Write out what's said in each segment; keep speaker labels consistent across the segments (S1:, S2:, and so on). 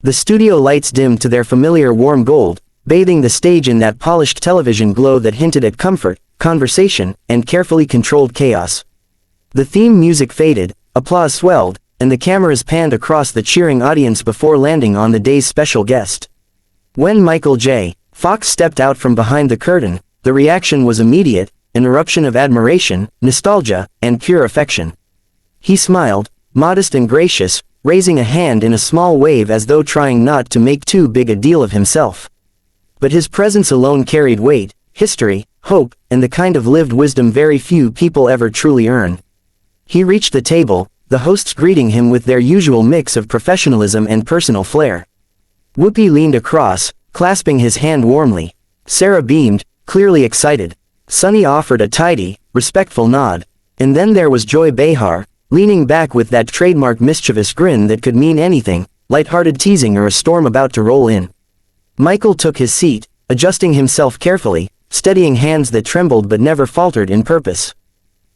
S1: The studio lights dimmed to their familiar warm gold, bathing the stage in that polished television glow that hinted at comfort, conversation, and carefully controlled chaos. The theme music faded, applause swelled, and the cameras panned across the cheering audience before landing on the day's special guest. When Michael J. Fox stepped out from behind the curtain, the reaction was immediate, an eruption of admiration, nostalgia, and pure affection. He smiled, modest and gracious, raising a hand in a small wave as though trying not to make too big a deal of himself. But his presence alone carried weight, history, hope, and the kind of lived wisdom very few people ever truly earn. He reached the table, the hosts greeting him with their usual mix of professionalism and personal flair. Whoopi leaned across, clasping his hand warmly. Sarah beamed, clearly excited. Sunny offered a tidy, respectful nod. And then there was Joy Behar, leaning back with that trademark mischievous grin that could mean anything, light-hearted teasing or a storm about to roll in. Michael took his seat, adjusting himself carefully, steadying hands that trembled but never faltered in purpose.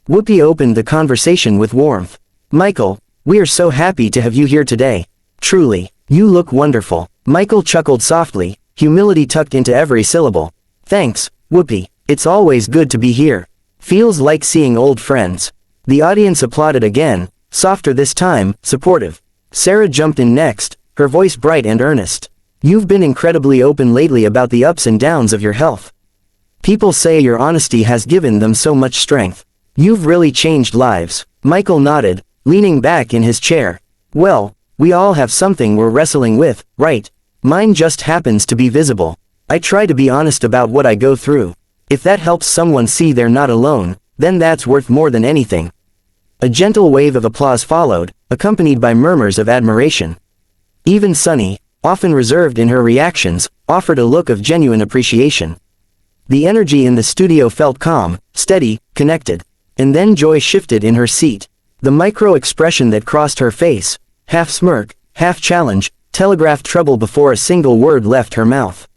S1: Whoopi opened the conversation with warmth. "Michael, we are so happy to have you here today. Truly, you look wonderful." Michael chuckled softly, humility tucked into every syllable. "Thanks, Whoopi, it's always good to be here. Feels like seeing old friends." The audience applauded again, softer this time, supportive. Sarah jumped in next, her voice bright and earnest. "You've been incredibly open lately about the ups and downs of your health. People say your honesty has given them so much strength. You've really changed lives." Michael nodded, leaning back in his chair. "Well, we all have something we're wrestling with, right? Mine just happens to be visible. I try to be honest about what I go through. If that helps someone see they're not alone, then that's worth more than anything." A gentle wave of applause followed, accompanied by murmurs of admiration. Even Sunny, often reserved in her reactions, offered a look of genuine appreciation. The energy in the studio felt calm, steady, connected. And then Joy shifted in her seat. The micro-expression that crossed her face, half smirk, half challenge, telegraphed trouble before a single word left her mouth.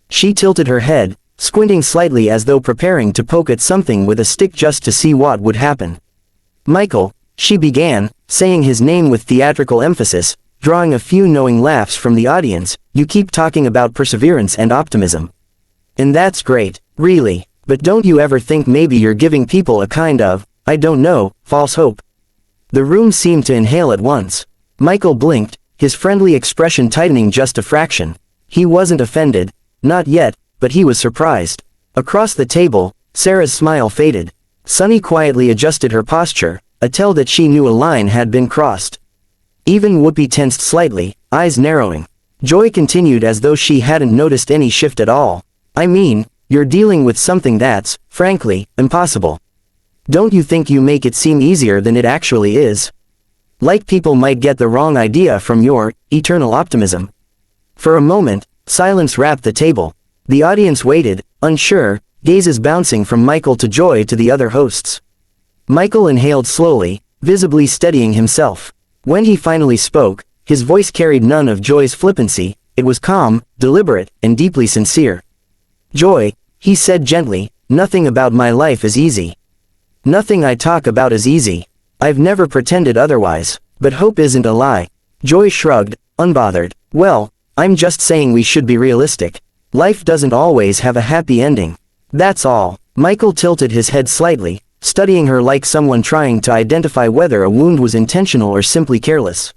S1: She tilted her head, squinting slightly as though preparing to poke at something with a stick just to see what would happen. "Michael," she began, saying his name with theatrical emphasis, drawing a few knowing laughs from the audience. "You keep talking about perseverance and optimism. And that's great, really, but don't you ever think maybe you're giving people a kind of, I don't know, false hope?" The room seemed to inhale at once. Michael blinked, his friendly expression tightening just a fraction. He wasn't offended, not yet, but he was surprised. Across the table, Sarah's smile faded. Sunny quietly adjusted her posture, a tell that she knew a line had been crossed. Even Whoopi tensed slightly, eyes narrowing. Joy continued as though she hadn't noticed any shift at all. "I mean, you're dealing with something that's, frankly, impossible. Don't you think you make it seem easier than it actually is? Like people might get the wrong idea from your eternal optimism." For a moment, silence wrapped the table. The audience waited, unsure, gazes bouncing from Michael to Joy to the other hosts. Michael inhaled slowly, visibly steadying himself. When he finally spoke, his voice carried none of Joy's flippancy. It was calm, deliberate, and deeply sincere. "Joy," he said gently, "nothing about my life is easy. Nothing I talk about is easy. I've never pretended otherwise, but hope isn't a lie." Joy shrugged, unbothered. "Well, I'm just saying we should be realistic. Life doesn't always have a happy ending. That's all." Michael tilted his head slightly, studying her like someone trying to identify whether a wound was intentional or simply careless.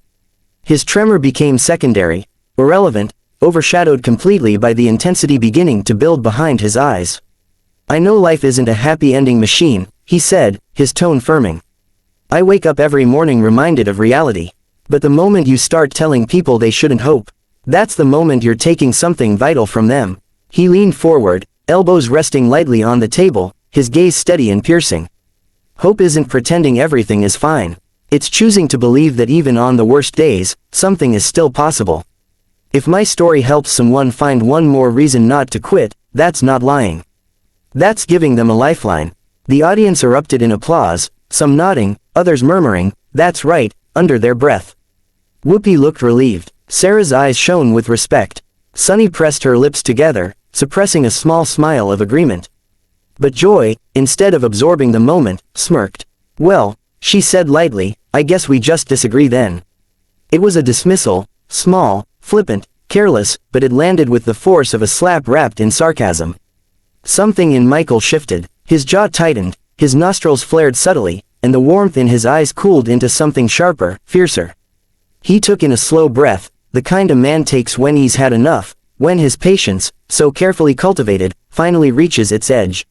S1: His tremor became secondary, irrelevant, overshadowed completely by the intensity beginning to build behind his eyes. "I know life isn't a happy ending machine," he said, his tone firming. "I wake up every morning reminded of reality. But the moment you start telling people they shouldn't hope, that's the moment you're taking something vital from them." He leaned forward, elbows resting lightly on the table, his gaze steady and piercing. "Hope isn't pretending everything is fine. It's choosing to believe that even on the worst days, something is still possible. If my story helps someone find one more reason not to quit, that's not lying. That's giving them a lifeline." The audience erupted in applause, some nodding, others murmuring, "That's right," under their breath. Whoopi looked relieved. Sarah's eyes shone with respect. Sunny pressed her lips together, suppressing a small smile of agreement. But Joy, instead of absorbing the moment, smirked. "Well," she said lightly, "I guess we just disagree then." It was a dismissal, small, flippant, careless, but it landed with the force of a slap wrapped in sarcasm. Something in Michael shifted, his jaw tightened, his nostrils flared subtly, and the warmth in his eyes cooled into something sharper, fiercer. He took in a slow breath, the kind a man takes when he's had enough, when his patience, so carefully cultivated, finally reaches its edge.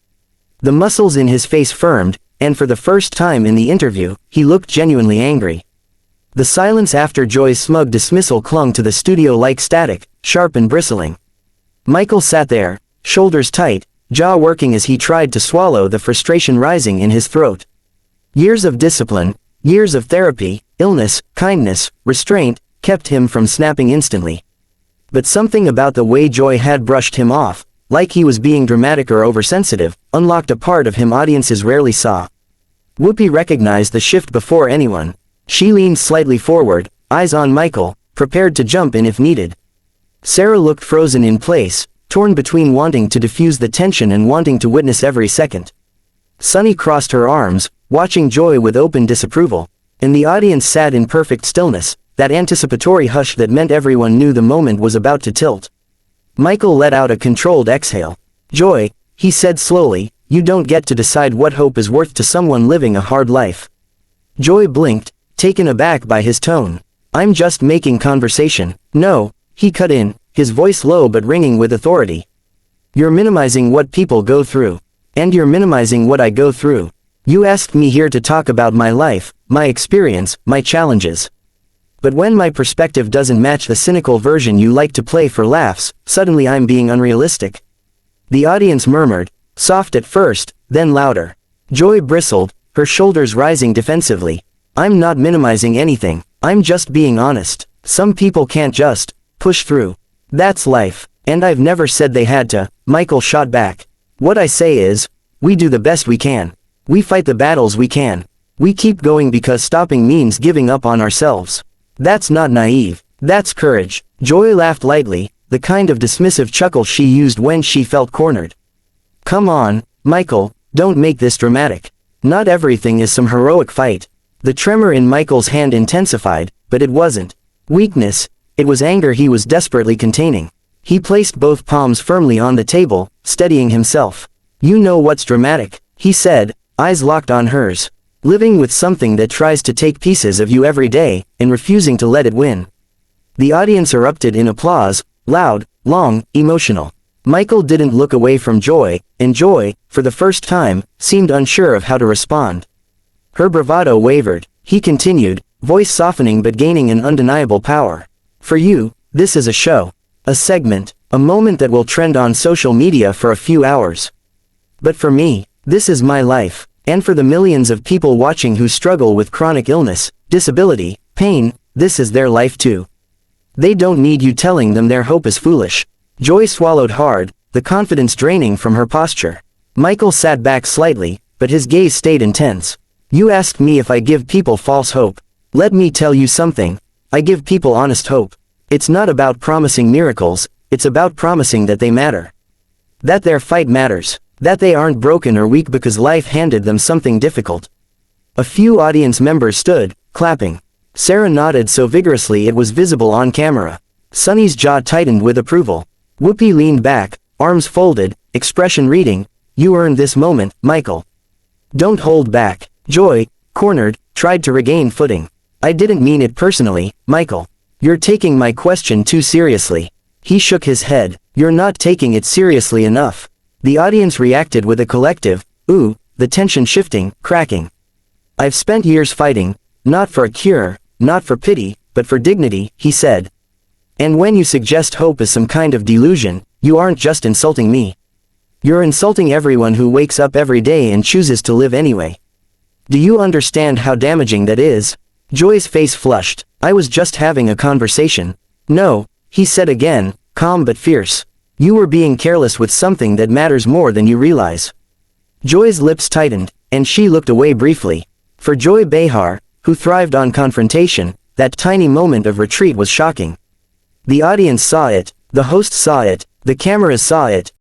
S1: The muscles in his face firmed, and for the first time in the interview, he looked genuinely angry. The silence after Joy's smug dismissal clung to the studio-like static, sharp and bristling. Michael sat there, shoulders tight, jaw working as he tried to swallow the frustration rising in his throat. Years of discipline, years of therapy, illness, kindness, restraint, kept him from snapping instantly. But something about the way Joy had brushed him off, like he was being dramatic or oversensitive, unlocked a part of him audiences rarely saw. Whoopi recognized the shift before anyone. She leaned slightly forward, eyes on Michael, prepared to jump in if needed. Sarah looked frozen in place, torn between wanting to diffuse the tension and wanting to witness every second. Sunny crossed her arms, watching Joy with open disapproval, and the audience sat in perfect stillness, that anticipatory hush that meant everyone knew the moment was about to tilt. Michael let out a controlled exhale. "Joy," he said slowly, "you don't get to decide what hope is worth to someone living a hard life." Joy blinked, taken aback by his tone. "I'm just making conversation." "No," he cut in, his voice low but ringing with authority. "You're minimizing what people go through. And you're minimizing what I go through. You asked me here to talk about my life, my experience, my challenges. But when my perspective doesn't match the cynical version you like to play for laughs, suddenly I'm being unrealistic." The audience murmured, soft at first, then louder. Joy bristled, her shoulders rising defensively. "I'm not minimizing anything, I'm just being honest. Some people can't just push through. That's life, and I've never said they had to," Michael shot back. "What I say is, we do the best we can. We fight the battles we can. We keep going because stopping means giving up on ourselves. That's not naive, that's courage." Joy laughed lightly, the kind of dismissive chuckle she used when she felt cornered. "Come on, Michael, don't make this dramatic. Not everything is some heroic fight." The tremor in Michael's hand intensified, but it wasn't weakness, it was anger he was desperately containing. He placed both palms firmly on the table, steadying himself. "You know what's dramatic," he said, eyes locked on hers. "Living with something that tries to take pieces of you every day, and refusing to let it win." The audience erupted in applause, loud, long, emotional. Michael didn't look away from Joy, and Joy, for the first time, seemed unsure of how to respond. Her bravado wavered. He continued, voice softening but gaining an undeniable power. "For you, this is a show. A segment, a moment that will trend on social media for a few hours. But for me, this is my life. And for the millions of people watching who struggle with chronic illness, disability, pain, this is their life too. They don't need you telling them their hope is foolish." Joy swallowed hard, the confidence draining from her posture. Michael sat back slightly, but his gaze stayed intense. "You asked me if I give people false hope. Let me tell you something. I give people honest hope. It's not about promising miracles, it's about promising that they matter. That their fight matters. That they aren't broken or weak because life handed them something difficult." A few audience members stood, clapping. Sarah nodded so vigorously it was visible on camera. Sunny's jaw tightened with approval. Whoopi leaned back, arms folded, expression reading, "You earned this moment, Michael. Don't hold back." Joy, cornered, tried to regain footing. "I didn't mean it personally, Michael. You're taking my question too seriously." He shook his head. "You're not taking it seriously enough." The audience reacted with a collective, "Ooh," the tension shifting, cracking. "I've spent years fighting, not for a cure, not for pity, but for dignity," he said. "And when you suggest hope is some kind of delusion, you aren't just insulting me. You're insulting everyone who wakes up every day and chooses to live anyway. Do you understand how damaging that is?" Joy's face flushed. "I was just having a conversation." "No," he said again, calm but fierce. "You were being careless with something that matters more than you realize." Joy's lips tightened, and she looked away briefly. For Joy Behar, who thrived on confrontation, that tiny moment of retreat was shocking. The audience saw it, the host saw it, the cameras saw it,